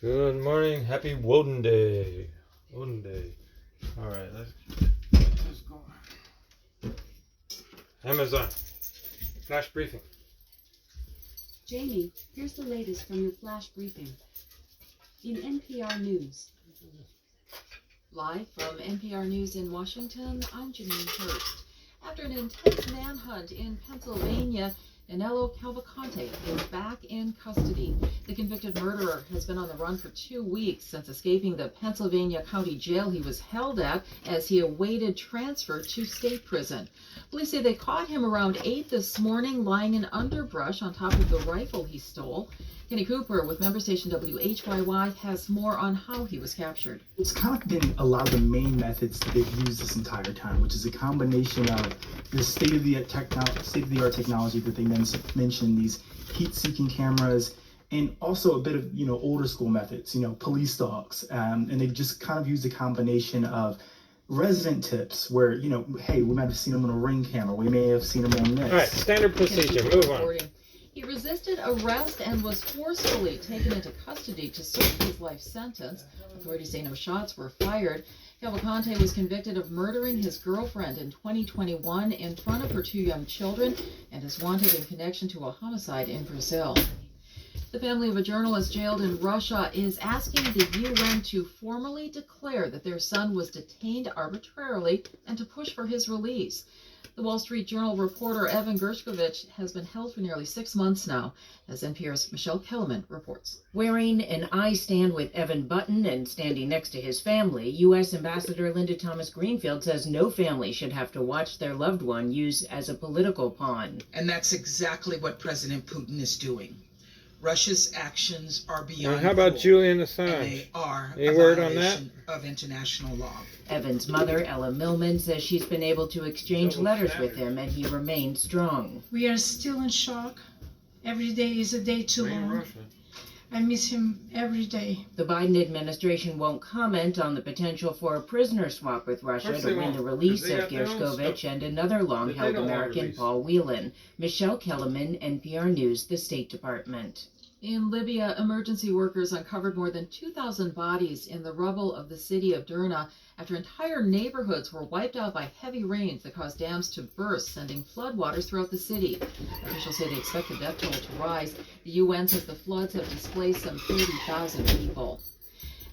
Good morning. Happy Woden Day. Woden Day. All right, let's go. Amazon. Flash briefing. Jamie, here's the latest from your flash briefing. In NPR News. Live from NPR News in Washington, I'm Janine Hurst. After an intense manhunt in Pennsylvania, Danilo Cavalcante is back in custody. The convicted murderer has been on the run for 2 weeks since escaping the Pennsylvania County Jail he was held at as he awaited transfer to state prison. Police say they caught him around 8 this morning lying in underbrush on top of the rifle he stole. Kenny Cooper with member station WHYY has more on how he was captured. It's kind of been a lot of the main methods that they've used this entire time, which is a combination of the state-of-the-art technology that they mentioned, these heat-seeking cameras, and also a bit of older school methods, police dogs, and they've just kind of used a combination of resident tips where hey, we might have seen them on a Ring camera, we may have seen them on this. All right, standard procedure. Move on. He resisted arrest and was forcefully taken into custody to serve his life sentence. Authorities say no shots were fired. Cavalcante was convicted of murdering his girlfriend in 2021 in front of her 2 young children and is wanted in connection to a homicide in Brazil. The family of a journalist jailed in Russia is asking the UN to formally declare that their son was detained arbitrarily and to push for his release. The Wall Street Journal reporter Evan Gershkovich has been held for nearly 6 months now, as NPR's Michelle Kellerman reports. Wearing an I Stand with Evan button and standing next to his family, U.S. Ambassador Linda Thomas-Greenfield says no family should have to watch their loved one used as a political pawn. And that's exactly what President Putin is doing. Russia's actions are beyond How about cruel, Julian and Assange? they are Any a word on that? violation of international law. Evan's mother, Ella Millman, says she's been able to exchange letters with him and he remains strong. We are still in shock. Every day is a day too long. I miss him every day. The Biden administration won't comment on the potential for a prisoner swap with Russia to win the release of Gershkovich and another long-held American, Paul Whelan. Michelle Kellerman, NPR News, the State Department. In Libya, emergency workers uncovered more than 2,000 bodies in the rubble of the city of Derna after entire neighborhoods were wiped out by heavy rains that caused dams to burst, sending floodwaters throughout the city. Officials say they expect the death toll to rise. The UN says the floods have displaced some 30,000 people.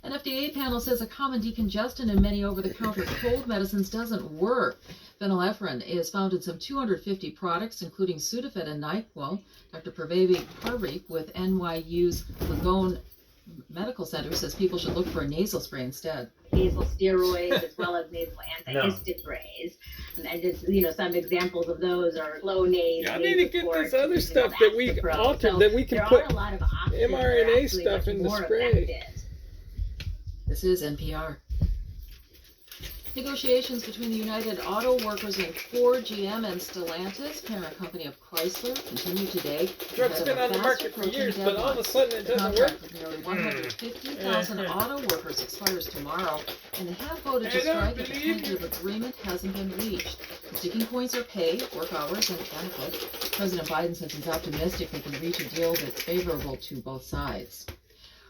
An FDA panel says a common decongestant in many over-the-counter cold medicines doesn't work. Phenylephrine is found in some 250 products, including Sudafed and NyQuil. Dr. Parvevi Parikh with NYU's Langone Medical Center says people should look for a nasal spray instead. Nasal steroids as well as nasal antihistamine sprays. And just, some examples of those are Flonase. I need to get this other stuff that we altered, that we can put a lot of options mRNA stuff in the spray. Effective. This is NPR. Negotiations between the United Auto Workers and Ford, GM, and Stellantis, parent company of Chrysler, continue today. Truck's been on the market for years, but all of a sudden it doesn't work. With nearly 150,000 auto workers expires tomorrow, and they have voted to strike if a tentative agreement hasn't been reached. The sticking points are pay, work hours, and benefits. President Biden says he's optimistic they can reach a deal that's favorable to both sides.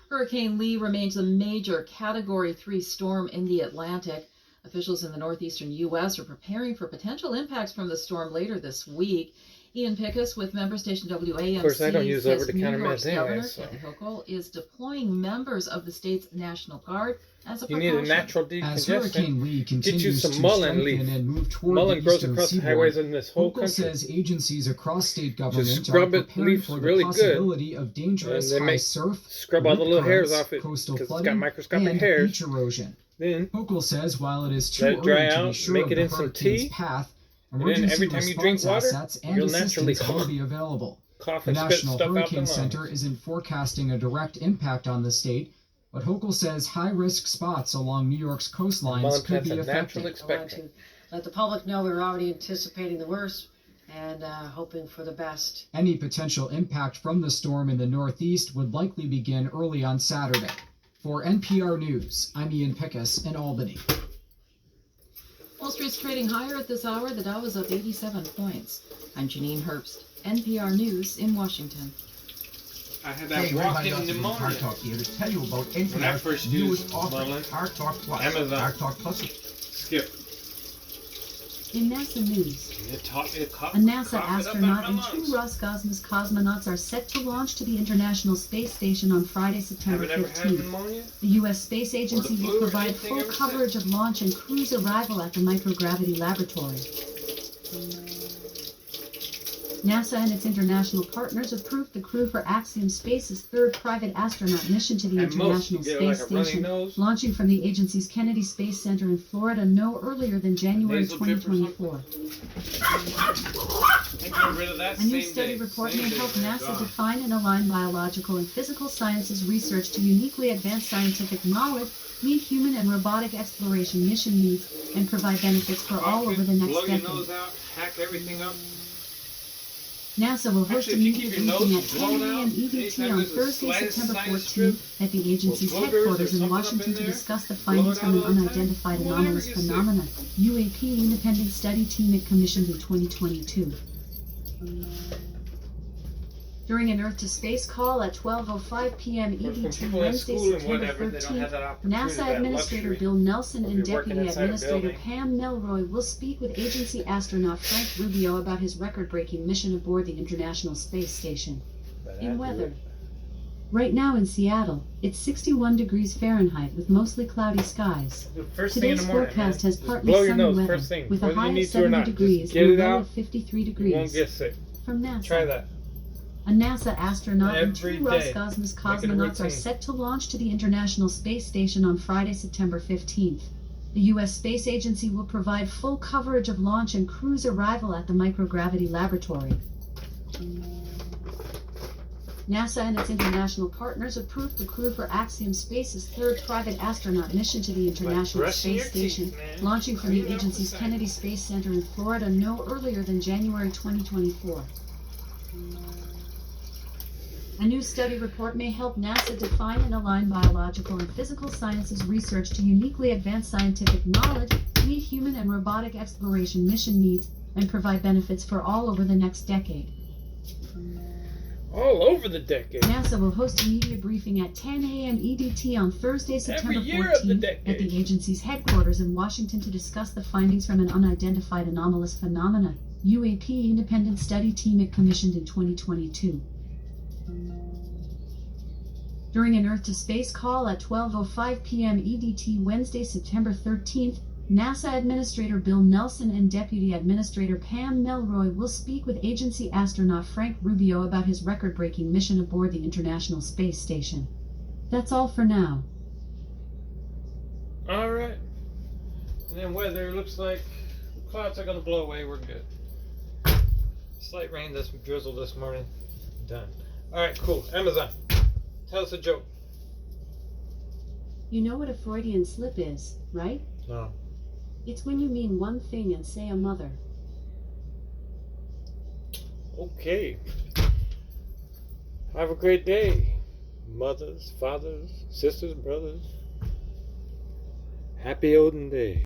Hurricane Lee remains a major Category 3 storm in the Atlantic. Officials in the northeastern U.S. are preparing for potential impacts from the storm later this week. Ian Pickus with member station WAMC Of course, I don't use says over-the-counter New York's meds Governor anyway, so. Kathy Hochul is deploying members of the state's National Guard as a You precaution. need a natural As Hurricane decongestant. Lee Get you continues some to mullen strengthen leaf. and move toward Mullen the grows eastern across the seaboard, highways in this whole Hochul country. says agencies across state government scrub are it, preparing leaves for the really good, possibility of dangerous and they high make- surf, Scrub all the rip little hairs currents, off it coastal because it's got flooding, microscopic and hairs. beach erosion. Then Hochul says while it is too let it dry early to be out, sure make of it the in some hurricane's tea, path, and then emergency every time you response drink water, assets and you'll naturally assistance will be available. cough The and spit National stuff out the Hurricane lungs. Center isn't forecasting a direct impact on the state, but Hochul says high-risk spots along New York's coastlines Mullen could plants be a natural affected. I want expectant. to let the public know we're already anticipating the worst and hoping for the best. Any potential impact from the storm in the Northeast would likely begin early on Saturday. For NPR News, I'm Ian Pickus in Albany. Wall Street's trading higher at this hour. The Dow is up 87 points. I'm Janine Herbst, NPR News in Washington. I had that Hey, everybody walking else from Car pneumonia. Talk here to tell you about When I NPR's first newest used offering, mullen, Car Talk Plus. Amazon. Car Talk Plus. Skip. In NASA news, It a NASA coughed it up astronaut out my and 2 lungs. Roscosmos cosmonauts are set to launch to the International Space Station on Friday, September Haven't ever had 15th. pneumonia? The U.S. Space Agency flu will or provide anything full ever coverage of launch and cruise arrival at the microgravity laboratory. NASA and its international partners approved the crew for Axiom Space's third private astronaut mission to the At most, you International get Space like a runny Station, nose. launching from the agency's Kennedy Space Center in Florida no earlier than January Nasal drip or something. 2024. I got rid of that A new same study day. report Same may day, help man. NASA Gone. define and align biological and physical sciences research to uniquely advance scientific knowledge, meet human and robotic exploration mission needs, and provide benefits for all over the next Blow your decade. nose out, hack everything up. NASA will host Actually, a if you media keep your briefing nose at 10 blown a.m. out, EDT anytime on there's a Thursday, slightest September sinus 14th at the agency's or boogers or headquarters in something up Washington in to there, discuss the blow findings it from an out all the time. unidentified You won't anomalous ever get sick. phenomena, UAP independent study team it commissioned in 2022. During an Earth to Space call at 12:05 p.m. But from EDT people in Wednesday, school and September whatever, they don't have 13th, that opportunity, NASA that Administrator luxury Bill Nelson of and you working Deputy inside a Administrator building. Pam Melroy will speak with agency astronaut Frank Rubio about his record-breaking mission aboard the International Space Station. In weather. Right now in Seattle, it's 61 degrees Fahrenheit with mostly cloudy skies. First thing in Today's the morning, forecast man. has Just partly blow your sunny nose weather first thing, with a whether you high need of to or 70 not. Just degrees get and it a low out. of 53 You won't degrees. get sick. From NASA. Try that. A NASA astronaut and 2 Every day. Roscosmos Make it a cosmonauts are routine. set to launch to the International Space Station on Friday, September 15th. The U.S. Space Agency will provide full coverage of launch and cruise arrival at the microgravity laboratory. NASA and its international partners approved the crew for Axiom Space's third private astronaut mission to the International brushing Space your teeth, Station, man. launching from the Clean up agency's the Kennedy Space Center in Florida no earlier than January 2024. A new study report may help NASA define and align biological and physical sciences research to uniquely advance scientific knowledge, meet human and robotic exploration mission needs, and provide benefits for all over the next decade. All over the decade. NASA will host a media briefing at 10 a.m. EDT on Thursday, September year of the 14th decade. at the agency's headquarters in Washington to discuss the findings from an unidentified anomalous phenomena, UAP independent study team it commissioned in 2022. During an Earth to Space call at 12:05 p.m. EDT Wednesday, September 13th, NASA Administrator Bill Nelson and Deputy Administrator Pam Melroy will speak with agency astronaut Frank Rubio about his record-breaking mission aboard the International Space Station. That's all for now. All right. And then weather looks like the clouds are going to blow away. We're good. Slight rain, this drizzle this morning. Done. All right, cool. Amazon. Tell us a joke. You know what a Freudian slip is, right? No. It's when you mean one thing and say a mother. Okay. Have a great day. Mothers, fathers, sisters, brothers. Happy olden day.